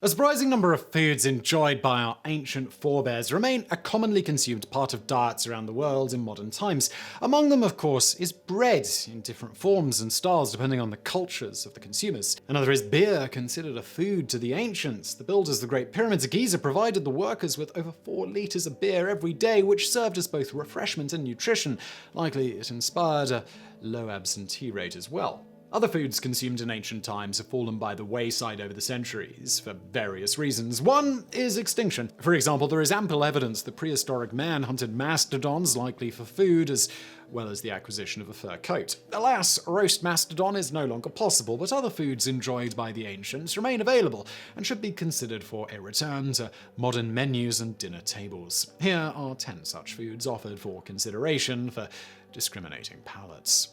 A surprising number of foods enjoyed by our ancient forebears remain a commonly consumed part of diets around the world in modern times. Among them, of course, is bread, in different forms and styles depending on the cultures of the consumers. Another is beer, considered a food to the ancients. The builders of the Great Pyramids of Giza provided the workers with over 4 liters of beer every day, which served as both refreshment and nutrition. Likely it inspired a low absentee rate as well. Other foods consumed in ancient times have fallen by the wayside over the centuries, for various reasons. One is extinction. For example, there is ample evidence that prehistoric man hunted mastodons, likely for food, as well as the acquisition of a fur coat. Alas, roast mastodon is no longer possible, but other foods enjoyed by the ancients remain available and should be considered for a return to modern menus and dinner tables. Here are 10 such foods offered for consideration for discriminating palates.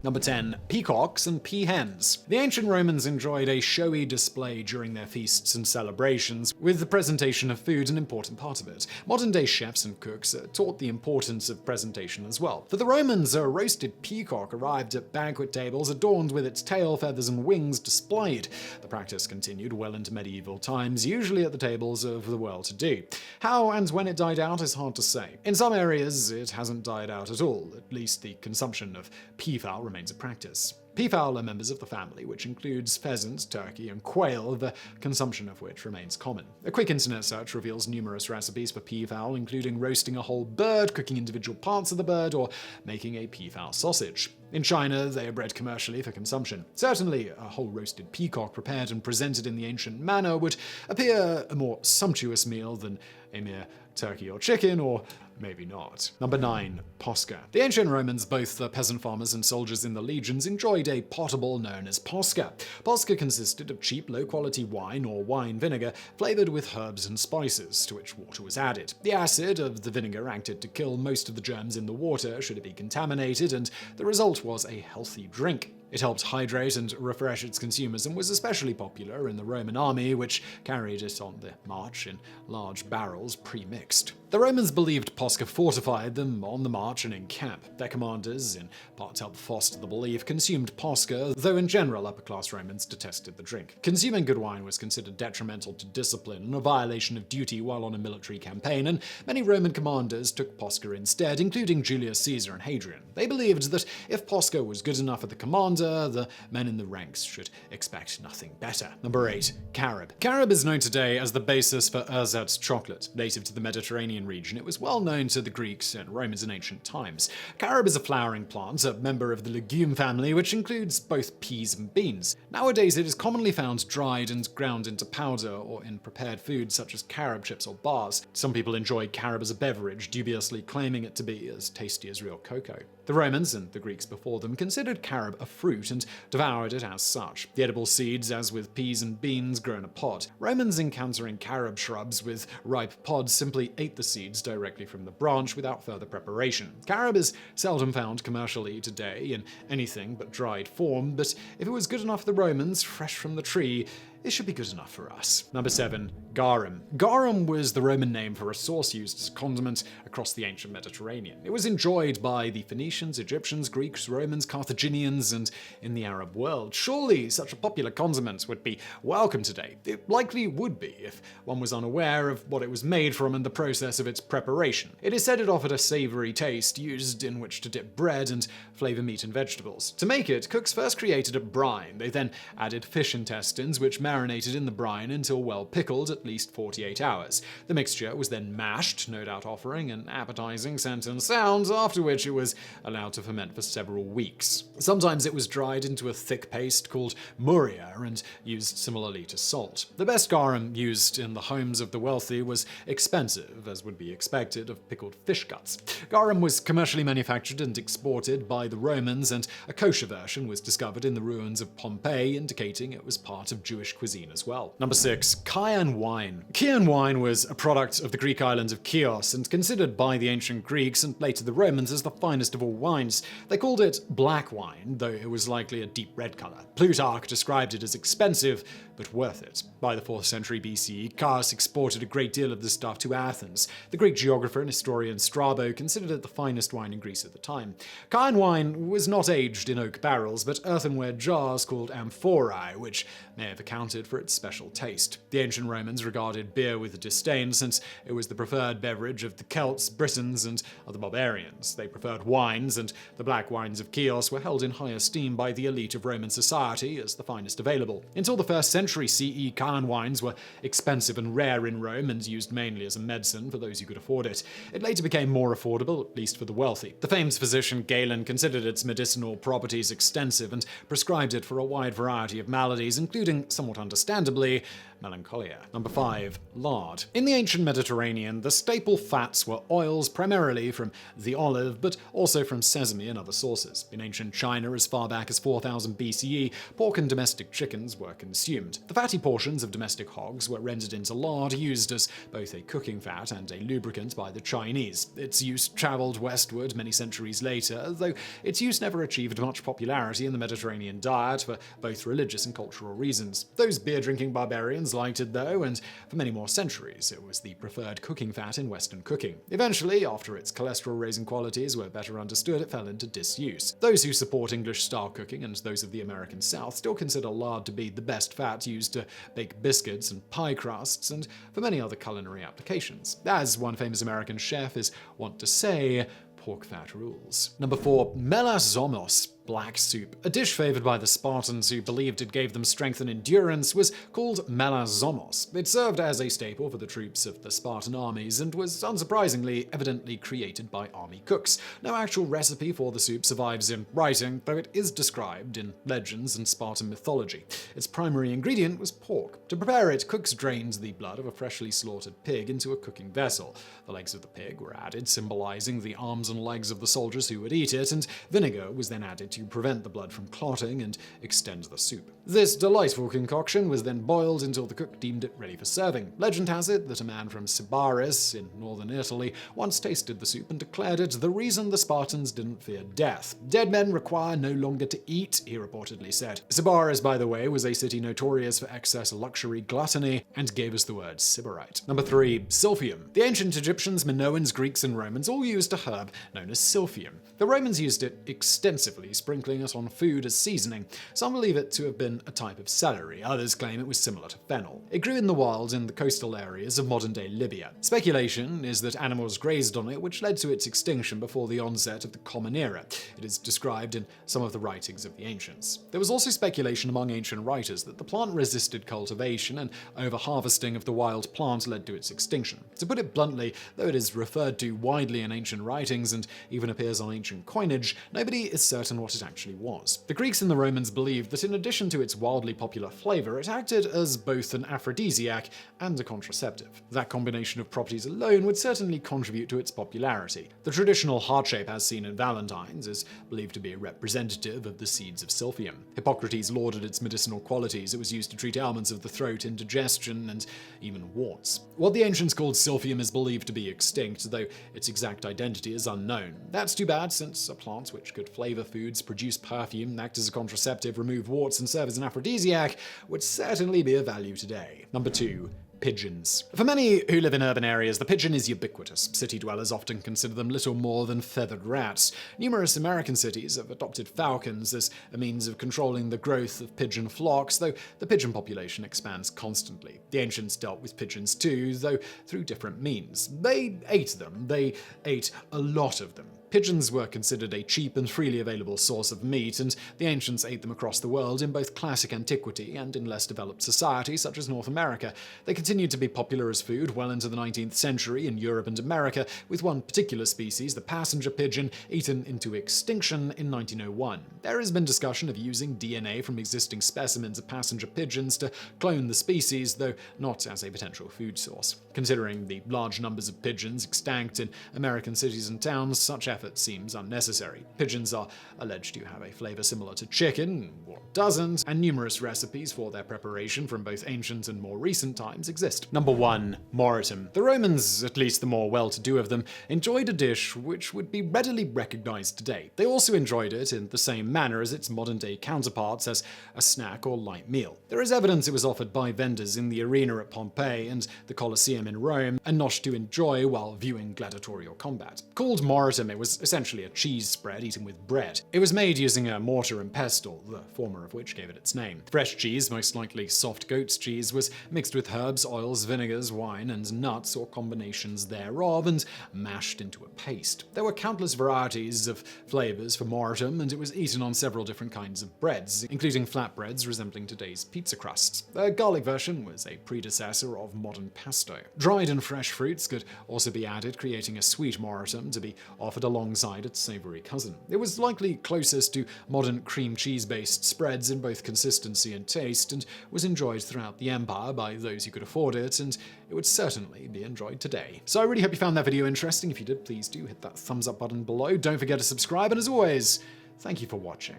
Number 10. Peacocks and Peahens. The ancient Romans enjoyed a showy display during their feasts and celebrations, with the presentation of food an important part of it. Modern-day chefs and cooks taught the importance of presentation as well. For the Romans, a roasted peacock arrived at banquet tables adorned with its tail, feathers, and wings displayed. The practice continued well into medieval times, usually at the tables of the well-to-do. How and when it died out is hard to say. In some areas, it hasn't died out at all. At least the consumption of peafowl remains a practice. Peafowl are members of the family, which includes pheasant, turkey, and quail, the consumption of which remains common. A quick internet search reveals numerous recipes for peafowl, including roasting a whole bird, cooking individual parts of the bird, or making a peafowl sausage. In China, they are bred commercially for consumption. Certainly, a whole roasted peacock prepared and presented in the ancient manner would appear a more sumptuous meal than a mere turkey or chicken, or maybe not. Number 9. Posca. The ancient Romans, both the peasant farmers and soldiers in the legions, enjoyed a potable known as Posca. Posca consisted of cheap, low-quality wine or wine vinegar flavored with herbs and spices, to which water was added. The acid of the vinegar acted to kill most of the germs in the water should it be contaminated, and the result was a healthy drink. It helped hydrate and refresh its consumers and was especially popular in the Roman army, which carried it on the march in large barrels pre-mixed. The Romans believed Posca fortified them on the march and in camp. Their commanders, in part to help foster the belief, consumed Posca, though in general upper-class Romans detested the drink. Consuming good wine was considered detrimental to discipline and a violation of duty while on a military campaign, and many Roman commanders took Posca instead, including Julius Caesar and Hadrian. They believed that if Posca was good enough for the commander, the men in the ranks should expect nothing better. Number 8. Carob. Carob is known today as the basis for ersatz chocolate. Native to the Mediterranean region, it was well known to the Greeks and Romans in ancient times. Carob is a flowering plant, a member of the legume family, which includes both peas and beans. Nowadays, it is commonly found dried and ground into powder or in prepared foods such as carob chips or bars. Some people enjoy carob as a beverage, dubiously claiming it to be as tasty as real cocoa. The Romans, and the Greeks before them, considered carob a fruit and devoured it as such. The edible seeds, as with peas and beans, grow in a pod. Romans encountering carob shrubs with ripe pods simply ate the seeds directly from the branch without further preparation. Carob is seldom found commercially today in anything but dried form, but if it was good enough for the Romans, fresh from the tree, it should be good enough for us. Number 7. Garum. Garum was the Roman name for a sauce used as a condiment across the ancient Mediterranean. It was enjoyed by the Phoenicians, Egyptians, Greeks, Romans, Carthaginians, and in the Arab world. Surely such a popular condiment would be welcome today. It likely would be if one was unaware of what it was made from and the process of its preparation. It is said it offered a savory taste used in which to dip bread and flavor meat and vegetables. To make it, cooks first created a brine. They then added fish intestines, which marinated in the brine until well pickled, at least 48 hours. The mixture was then mashed, no doubt offering an appetizing scent and sound, after which it was allowed to ferment for several weeks. Sometimes it was dried into a thick paste called muria and used similarly to salt. The best garum used in the homes of the wealthy was expensive, as would be expected of pickled fish guts. Garum was commercially manufactured and exported by the Romans, and a kosher version was discovered in the ruins of Pompeii, indicating it was part of Jewish cuisine as well. Number 6. Cayenne Wine. Cayenne wine was a product of the Greek island of Chios and considered by the ancient Greeks and later the Romans as the finest of all wines. They called it black wine, though it was likely a deep red color. Plutarch described it as expensive, but worth it. By the 4th century BCE, Chios exported a great deal of this stuff to Athens. The Greek geographer and historian Strabo considered it the finest wine in Greece at the time. Cayenne wine was not aged in oak barrels, but earthenware jars called amphorae, which may have accounted for its special taste. The ancient Romans regarded beer with disdain since it was the preferred beverage of the Celts, Britons, and other barbarians. They preferred wines, and the black wines of Chios were held in high esteem by the elite of Roman society as the finest available. Until the 1st century CE, Cayenne wines were expensive and rare in Rome and used mainly as a medicine for those who could afford it. It later became more affordable, at least for the wealthy. The famed physician Galen considered its medicinal properties extensive and prescribed it for a wide variety of maladies, including, somewhat understandably, melancholia. Number 5. Lard. In the ancient Mediterranean, the staple fats were oils primarily from the olive, but also from sesame and other sources. In ancient China, as far back as 4000 BCE, pork and domestic chickens were consumed. The fatty portions of domestic hogs were rendered into lard, used as both a cooking fat and a lubricant by the Chinese. Its use traveled westward many centuries later, though its use never achieved much popularity in the Mediterranean diet for both religious and cultural reasons. Those beer-drinking barbarians liked it though, and for many more centuries it was the preferred cooking fat in Western cooking. Eventually, after its cholesterol-raising qualities were better understood, it fell into disuse. Those who support English-style cooking and those of the American South still consider lard to be the best fat used to bake biscuits and pie crusts, and for many other culinary applications. As one famous American chef is wont to say, pork fat rules. Number 4. Melasomos. Black soup. A dish favored by the Spartans who believed it gave them strength and endurance was called melasomos. It served as a staple for the troops of the Spartan armies and was, unsurprisingly, evidently created by army cooks. No actual recipe for the soup survives in writing, though it is described in legends and Spartan mythology. Its primary ingredient was pork. To prepare it, cooks drained the blood of a freshly slaughtered pig into a cooking vessel. The legs of the pig were added, symbolizing the arms and legs of the soldiers who would eat it, and vinegar was then added to prevent the blood from clotting and extend the soup. This delightful concoction was then boiled until the cook deemed it ready for serving. Legend has it that a man from Ciborite in northern Italy once tasted the soup and declared it the reason the Spartans didn't fear death. Dead men require no longer to eat, he reportedly said. Ciborite, by the way, was a city notorious for excess luxury gluttony and gave us the word Ciborite. Number 3. Silphium. The ancient Egyptians, Minoans, Greeks, and Romans all used a herb known as Silphium. The Romans used it extensively, sprinkling it on food as seasoning. Some believe it to have been a type of celery, others claim it was similar to fennel. It grew in the wild in the coastal areas of modern-day Libya. Speculation is that animals grazed on it, which led to its extinction before the onset of the Common Era. It is described in some of the writings of the ancients. There was also speculation among ancient writers that the plant resisted cultivation and over-harvesting of the wild plant led to its extinction. To put it bluntly, though it is referred to widely in ancient writings and even appears on ancient coinage, nobody is certain what it actually was. The Greeks and the Romans believed that in addition to its wildly popular flavor, it acted as both an aphrodisiac and a contraceptive. That combination of properties alone would certainly contribute to its popularity. The traditional heart shape as seen in Valentine's is believed to be a representative of the seeds of Silphium. Hippocrates lauded its medicinal qualities. It was used to treat ailments of the throat, indigestion, and even warts. What the ancients called Silphium is believed to be extinct, though its exact identity is unknown. That's too bad, since a plant which could flavor foods, produce perfume, act as a contraceptive, remove warts, and serve as an aphrodisiac would certainly be of value today. Number 2. Pigeons. For many who live in urban areas, the pigeon is ubiquitous. City dwellers often consider them little more than feathered rats. Numerous American cities have adopted falcons as a means of controlling the growth of pigeon flocks, though the pigeon population expands constantly. The ancients dealt with pigeons too, though through different means. They ate them. They ate a lot of them. Pigeons were considered a cheap and freely available source of meat, and the ancients ate them across the world in both classic antiquity and in less developed societies such as North America. They continued to be popular as food well into the 19th century in Europe and America, with one particular species, the passenger pigeon, eaten into extinction in 1901. There has been discussion of using DNA from existing specimens of passenger pigeons to clone the species, though not as a potential food source. Considering the large numbers of pigeons extinct in American cities and towns, such efforts effort seems unnecessary. Pigeons are alleged to have a flavor similar to chicken, what doesn't, and numerous recipes for their preparation from both ancient and more recent times exist. Number 1. Moritum. The Romans, at least the more well-to-do of them, enjoyed a dish which would be readily recognized today. They also enjoyed it in the same manner as its modern-day counterparts, as a snack or light meal. There is evidence it was offered by vendors in the arena at Pompeii and the Colosseum in Rome, and not to enjoy while viewing gladiatorial combat. Called Moritum, it was essentially a cheese spread eaten with bread. It was made using a mortar and pestle, the former of which gave it its name. Fresh cheese, most likely soft goat's cheese, was mixed with herbs, oils, vinegars, wine, and nuts or combinations thereof, and mashed into a paste. There were countless varieties of flavors for Moritum, and it was eaten on several different kinds of breads, including flatbreads resembling today's pizza crusts. The garlic version was a predecessor of modern pesto. Dried and fresh fruits could also be added, creating a sweet Moritum to be offered alongside its savory cousin. It was likely closest to modern cream cheese-based spreads in both consistency and taste, and was enjoyed throughout the empire by those who could afford it, and it would certainly be enjoyed today. So I really hope you found that video interesting. If you did, please do hit that thumbs up button below. Don't forget to subscribe, and as always, thank you for watching.